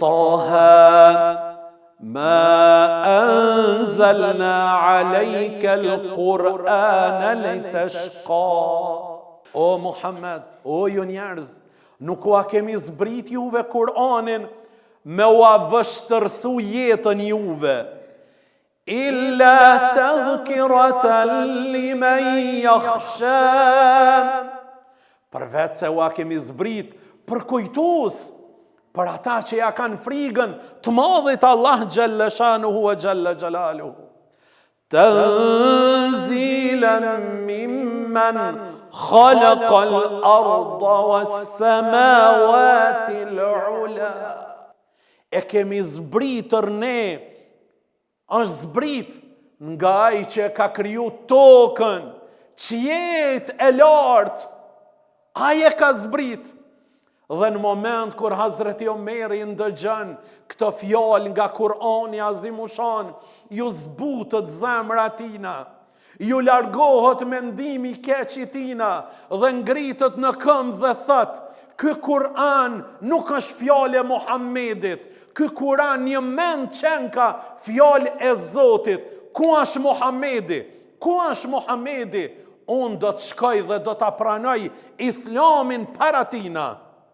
Taha ma anzalna alejke l'Qur'ana litashqa. O Muhammed, o ju njerëz, nuk ua kemi zbrit juve Kur'anin me ua vështërsu jetën juve. Illa tadhkiratan limen yakhsha. Përveç se ua kemi zbrit për kujtus, për ata që ja kanë frigën të madhit Allah Gjelle Shanuhu wa Gjelle Gjalaluhu. Tanzilan mimman khalaqal arda was samawati l'ula. E kemi zbritër ne, është zbrit nga ai që ka kriju tokën, qiejt e lartë, ai e ka zbrit. Dhe në moment kur Hazreti Omeri ndëgjon këto fjalë nga Kur'ani Azimushan, ju zbutët zemra tina, ju largohet mendimi i keq i tina dhe ngritët në këmbë dhe thot: ky Kur'an nuk është fjalë e Muhammedit, ky Kur'an një mend qenka fjalë e Zotit. Ku është Muhammedi? Ku është Muhammedi? Unë do të shkoj dhe do të pranoj Islamin para tina.